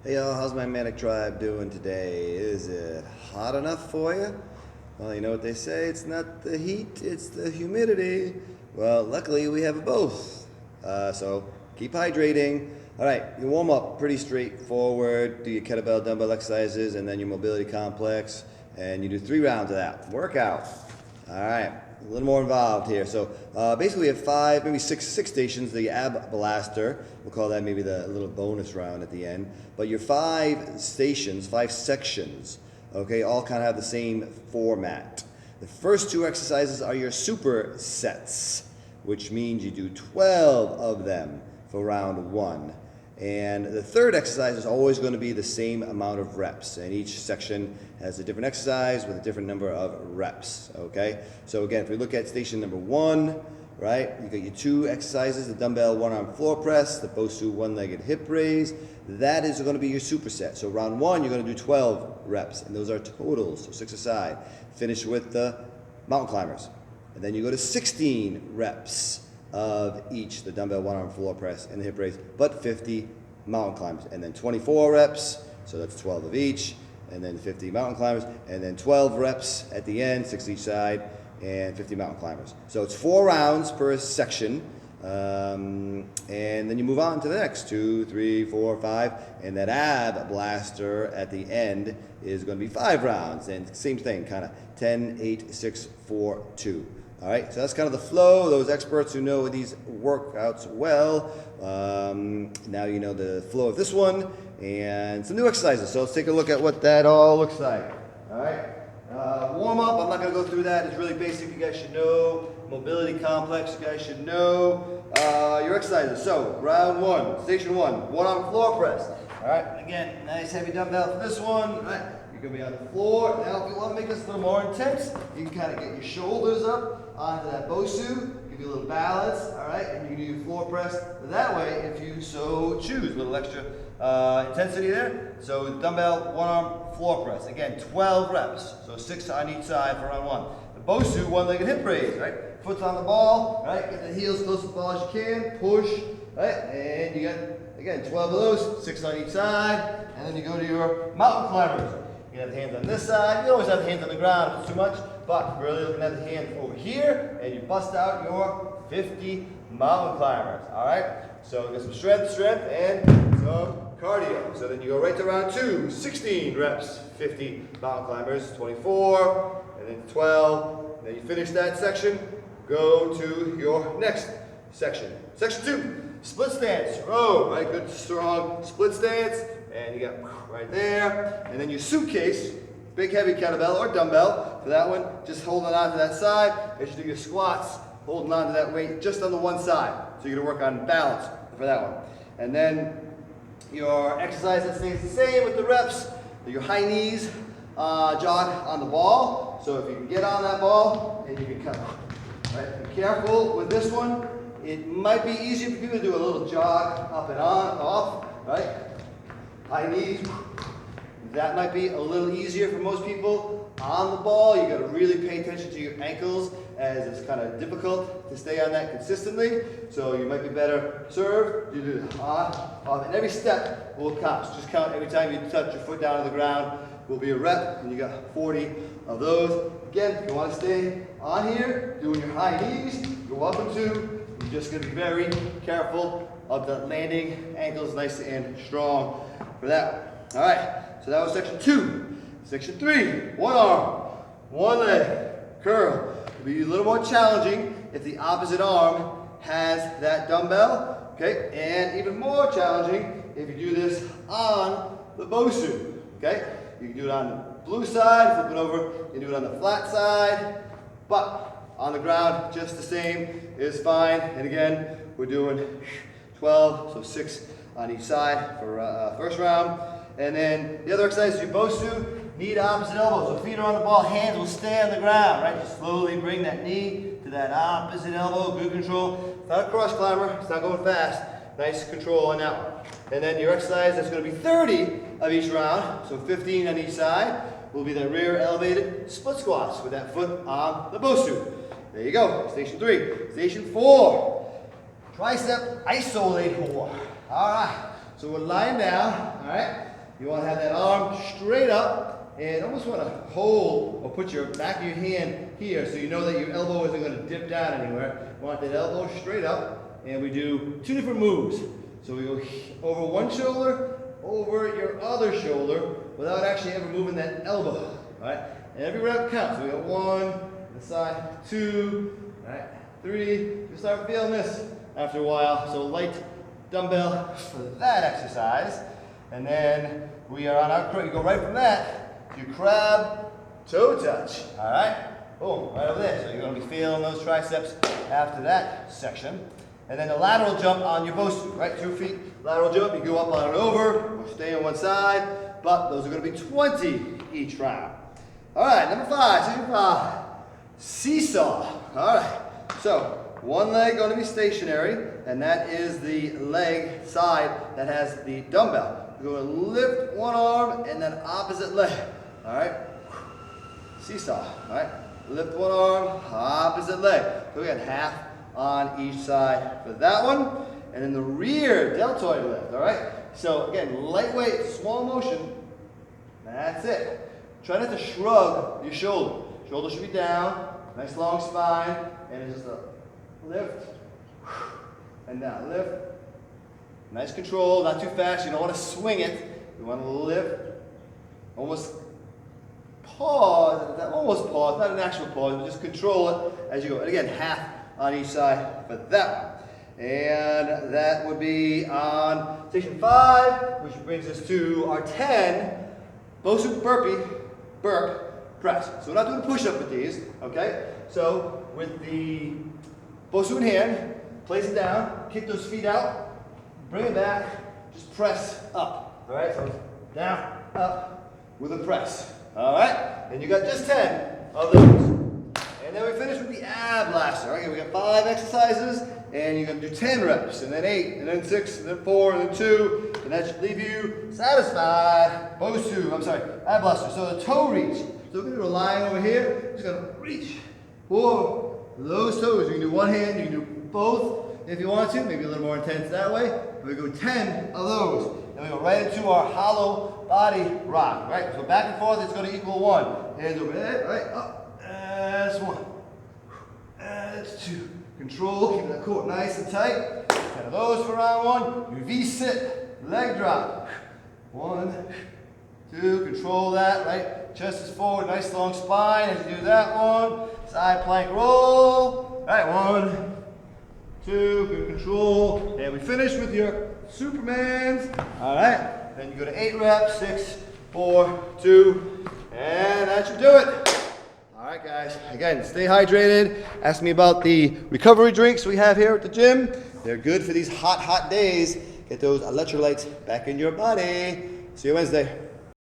Hey y'all, how's my Manic Tribe doing today? Is it hot enough for you? Well, you know what they say, it's not the heat, it's the humidity. Well, luckily we have both. So keep hydrating. All right, you warm up pretty straightforward. Do your kettlebell dumbbell exercises and then your mobility complex. And you do 3 rounds of that. Workout. All right, a little more involved here. So basically we have 5, maybe six stations. The ab blaster, we'll call that maybe the little bonus round at the end. But your 5 stations, 5 sections, okay, all kind of have the same format. The first 2 exercises are your super sets, which means you do 12 of them for round 1. And the third exercise is always going to be the same amount of reps, and each section has a different exercise with a different number of reps, okay? So again, if we look at station number 1, right, you got your 2 exercises, the dumbbell 1-arm floor press, the Bosu 1-legged hip raise. That is going to be your superset. So round 1, you're going to do 12 reps, and those are totals, so 6 aside. Finish with the mountain climbers. And then you go to 16 reps of each, the dumbbell 1-arm floor press and the hip raise, but 50 mountain climbers. And then 24 reps, so that's 12 of each, and then 50 mountain climbers, and then 12 reps at the end, 6 each side, and 50 mountain climbers. So it's 4 rounds per section, and then you move on to the next 2, 3, 4, 5, and that ab blaster at the end is going to be 5 rounds, and same thing, kind of 10, 8, 6, 4, 2. All right, so that's kind of the flow. Those experts who know these workouts well, now you know the flow of this one and some new exercises. So let's take a look at what that all looks like. All right, warm up. I'm not going to go through that. It's really basic. You guys should know. Mobility complex. You guys should know your exercises. So round 1, station 1, 1-arm floor press. All right, again, nice heavy dumbbell for this one. All right. You're going to be on the floor. Now, if you want to make this a little more intense, you can kind of get your shoulders up onto that Bosu, give you a little balance, all right? And you can do your floor press that way if you so choose. A little extra intensity there. So dumbbell 1-arm floor press. Again, 12 reps. So 6 on each side for round 1. The Bosu 1-legged hip raise, right? Foot's on the ball, right? Get the heels close to the ball as you can. Push, right? And you got, again, 12 of those, 6 on each side. And then you go to your mountain climbers. You can have the hands on this side. You always have the hands on the ground if it's too much, but we're really looking at the hands over here, and you bust out your 50 mountain climbers. All right? So get some strength, and some cardio. So then you go right to round 2, 16 reps, 50 mountain climbers, 24, and then 12. And then you finish that section, go to your next section. Section 2, split stance, row, right? Good, strong split stance. And you got right there. And then your suitcase, big heavy kettlebell or dumbbell. For that one, just holding on to that side. As you do your squats, holding on to that weight just on the one side. So you're gonna work on balance for that one. And then your exercise that stays the same with the reps. Your high knees jog on the ball. So if you can get on that ball and you can cut. Right? Be careful with this one. It might be easier for people to do a little jog up and on, off, right? High knees, that might be a little easier for most people. On the ball, you got to really pay attention to your ankles as it's kind of difficult to stay on that consistently. So you might be better served. You do it on, off, and every step will count. So just count every time you touch your foot down to the ground will be a rep, and you got 40 of those. Again, if you want to stay on here, doing your high knees, you're welcome to. You're just going to be very careful of the landing, ankles nice and strong for that one. All right, so that was section 2. Section 3, 1 arm, 1 leg, curl. It'll be a little more challenging if the opposite arm has that dumbbell, okay? And even more challenging if you do this on the Bosu, okay? You can do it on the blue side, flip it over, you can do it on the flat side, but on the ground, just the same is fine. And again, we're doing 12, so 6 on each side for first round. And then the other exercise is your Bosu, knee to opposite elbow. So feet are on the ball, hands will stay on the ground, right? Just slowly bring that knee to that opposite elbow, good control. It's not a cross climber, it's not going fast. Nice control on that one. And then your exercise, that's going to be 30 of each round, so 15 on each side, will be the rear elevated split squats with that foot on the Bosu. There you go, station 3. Station 4, tricep isolate core. All right, So we're lying down, all right? You want to have that arm straight up and almost want to hold or put your back of your hand here so you know that your elbow isn't going to dip down anywhere. You want that elbow straight up, and we do 2 different moves. So we go over one shoulder, over your other shoulder without actually ever moving that elbow, all right? And every rep counts. So we got 1, this side, 2, all right, 3. You start feeling this after a while. So light dumbbell for that exercise. And then we are on our, you go right from that to crab toe touch, all right? Boom, right over there. So you're gonna be feeling those triceps after that section. And then the lateral jump on your Bosu, right? 2 feet, lateral jump, you go up on and over, or stay on one side, but those are gonna be 20 each round. All right, number 5, section 5, seesaw. All right, so one leg gonna be stationary, and that is the leg side that has the dumbbell. You're gonna lift one arm and then opposite leg, all right? Seesaw, all right? Lift one arm, opposite leg. So we got half on each side for that one. And then the rear deltoid lift, all right? So again, lightweight, small motion. That's it. Try not to shrug your shoulder. Shoulder should be down, nice long spine, and it's just a lift, and down, lift. Nice control, not too fast. You don't want to swing it. You want to lift, almost pause, almost pause, not an actual pause, but just control it as you go. And again, half on each side for that one. And that would be on section 5, which brings us to our 10 Bosu burp press. So we're not doing a push-up with these, okay? So with the Bosu in hand, place it down, kick those feet out, bring it back, just press up, all right? So down, up, with a press, all right? And you got just 10 of those. And then we finish with the ab blaster. Okay, we got 5 exercises, and you're gonna do 10 reps, and then 8, and then 6, and then 4, and then 2, and that should leave you satisfied. Bosu, I'm sorry, ab blaster. So the toe reach. So we're gonna be lying over here, just gonna reach for those toes. You can do one hand, you can do both if you want to, maybe a little more intense that way. But we go 10 of those. Then we go right into our hollow body rock, right? So back and forth, it's gonna equal 1. Hands over there, right, up, that's 1. That's 2. Control, keep that core nice and tight. 10 of those for round 1. You V-sit, leg drop. 1, 2, control that, right? Chest is forward, nice long spine as you do that one. Side plank roll. All right, 1, 2, good control. And we finish with your Supermans. All right, then you go to 8 reps, 6, 4, 2, and that should do it. All right, guys, again, stay hydrated. Ask me about the recovery drinks we have here at the gym. They're good for these hot, hot days. Get those electrolytes back in your body. See you Wednesday.